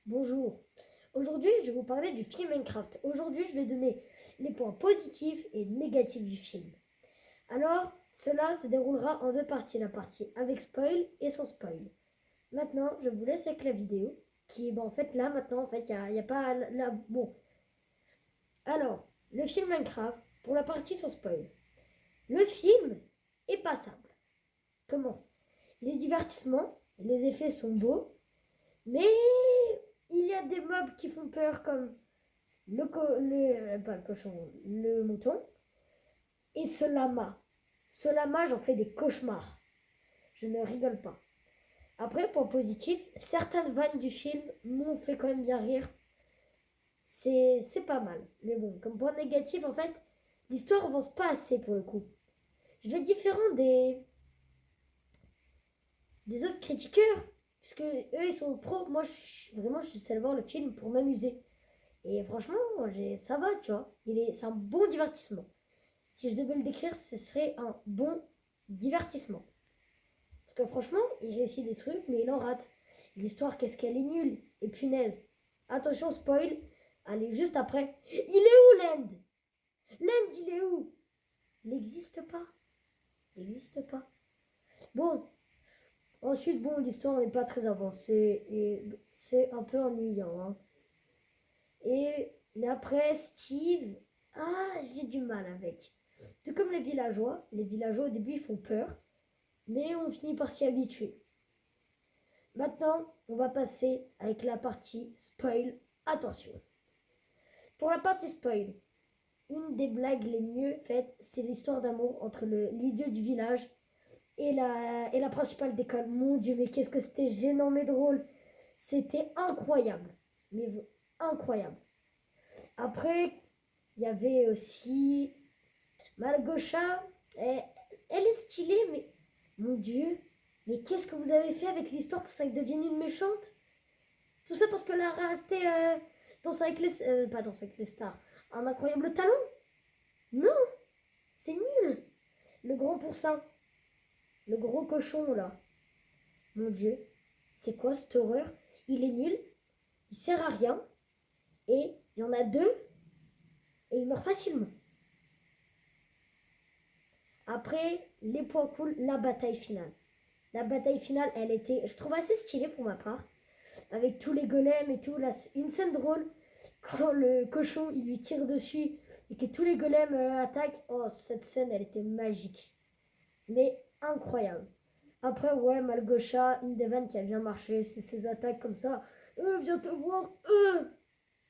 Bonjour. Aujourd'hui, je vais vous parler du film Minecraft. Aujourd'hui, je vais donner les points positifs et négatifs du film. Alors, cela se déroulera en deux parties, la partie avec spoil et sans spoil. Maintenant, je vous laisse avec la vidéo, qui est en fait là maintenant, en fait, il y a pas là. Bon. Alors, le film Minecraft, pour la partie sans spoil. Le film est passable. Comment? Il est divertissement, les effets sont beaux, mais il y a des mobs qui font peur comme pas le cochon, le mouton et ce lama. Ce lama, j'en fais des cauchemars. Je ne rigole pas. Après, point positif, certaines vannes du film m'ont fait quand même bien rire. C'est pas mal. Mais bon, comme point négatif, en fait, l'histoire avance pas assez pour le coup. Je vais être différent des autres critiqueurs, puisque eux, ils sont pros. Moi, vraiment, je suis allé voir le film pour m'amuser. Et franchement, ça va, tu vois. C'est un bon divertissement. Si je devais le décrire, ce serait un bon divertissement. Parce que franchement, il réussit des trucs, mais il en rate. L'histoire, qu'est-ce qu'elle est nulle. Et punaise. Attention, spoil. Allez, juste après. Il est où, l'End? L'End, il est où? Il n'existe pas. Il n'existe pas. Bon. Ensuite, bon, l'histoire n'est pas très avancée. Et c'est un peu ennuyant. Hein. Mais après, Steve. Ah, j'ai du mal avec. Tout comme les villageois. Les villageois, au début, ils font peur. Mais on finit par s'y habituer. Maintenant, on va passer avec la partie spoil. Attention. Pour la partie spoil, une des blagues les mieux faites, c'est l'histoire d'amour entre l'idiot du village et la principale d'école. Mon Dieu, mais qu'est-ce que c'était gênant mais drôle. C'était incroyable. Mais incroyable. Après, il y avait aussi Malgocha. Elle est stylée, mais mon Dieu, mais qu'est-ce que vous avez fait avec l'histoire pour ça qu'elle devienne une méchante? Tout ça parce qu'elle a raté pas dans avec les stars, un incroyable talent? Non, c'est nul. Le grand pourcin, le gros cochon là. Mon Dieu, c'est quoi cette horreur? Il est nul, il sert à rien, et il y en a deux, et il meurt facilement. Après, les points cool, la bataille finale. La bataille finale, elle était, je trouve assez stylée pour ma part, avec tous les golems et tout. Là, une scène drôle quand le cochon il lui tire dessus et que tous les golems attaquent. Oh, cette scène, elle était magique, mais incroyable. Après, ouais, Malgocha, une des vannes qui a bien marché, c'est ses attaques comme ça. Viens te voir,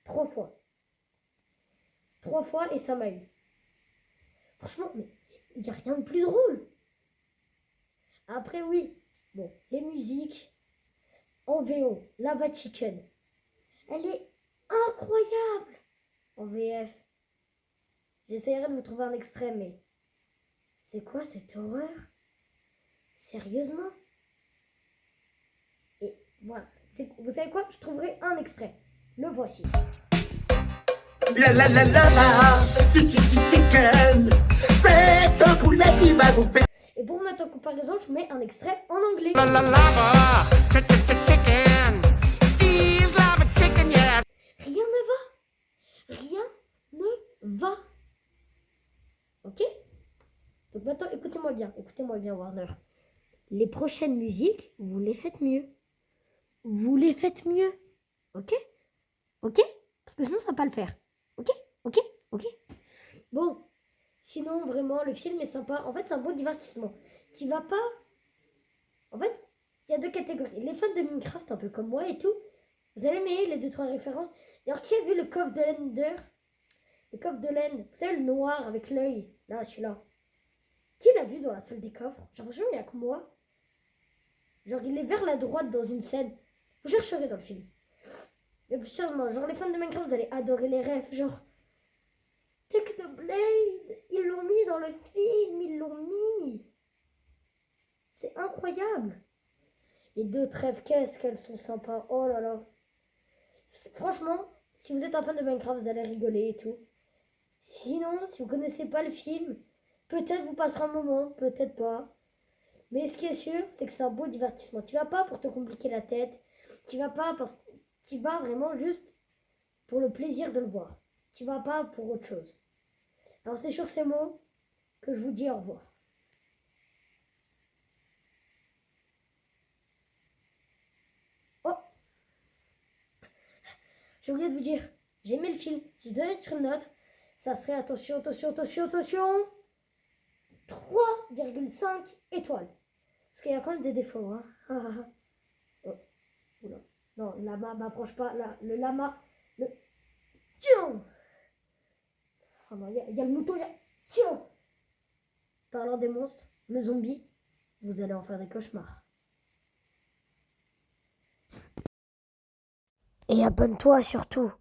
trois fois. Trois fois et ça m'a eu. Franchement, mais il n'y a rien de plus drôle. Après, oui, bon, les musiques en VO, Lava Chicken, elle est incroyable. En VF, j'essaierai de vous trouver un extrait, mais c'est quoi cette horreur? Sérieusement? Et voilà, vous savez quoi? Je trouverai un extrait. Le voici. La la la la la, chicken, c'est un poulet qui va vous péter. Et pour mettre en comparaison, je mets un extrait en anglais. La la lava, chicken, Steve's lava chicken, yeah. Rien ne va. Rien ne va. Ok? Donc maintenant, écoutez-moi bien, Warner. Les prochaines musiques, vous les faites mieux. Vous les faites mieux. Ok? Ok? Parce que sinon, ça va pas le faire. Ok? Ok? Ok? Bon, sinon, vraiment, le film est sympa. En fait, c'est un bon divertissement. Tu vas pas. En fait, il y a deux catégories. Les fans de Minecraft, un peu comme moi et tout, vous allez aimer les deux, trois références. D'ailleurs, qui a vu le coffre de l'Ender? Le coffre de l'End, vous savez, le noir avec l'œil. Là, celui-là. Qui l'a vu dans la salle des coffres? J'ai l'impression qu'il n'y a que moi. Genre, il est vers la droite dans une scène. Vous chercherez dans le film. Mais plus sérieusement, genre, les fans de Minecraft, vous allez adorer les rêves. Genre, Technoblade, ils l'ont mis dans le film, ils l'ont mis. C'est incroyable. Les deux trêves, qu'est-ce qu'elles sont sympas. Oh là là. Franchement, si vous êtes un fan de Minecraft, vous allez rigoler et tout. Sinon, si vous connaissez pas le film, peut-être vous passerez un moment, peut-être pas. Mais ce qui est sûr, c'est que c'est un beau divertissement. Tu vas pas pour te compliquer la tête. Tu vas pas parce que Tu vas vraiment juste pour le plaisir de le voir. Tu vas pas pour autre chose. Alors c'est sur ces mots que je vous dis au revoir. Oh, j'ai oublié de vous dire, j'ai aimé le film. Si je donnais une note, ça serait, attention, 3,5 étoiles. Parce qu'il y a quand même des défauts. Hein. Oh, oula. Non, le lama m'approche pas. Là, le lama. Le. Tiens. Oh non, il y a le mouton. Tiens. Parlant des monstres, le zombie, vous allez en faire des cauchemars. Et abonne-toi surtout.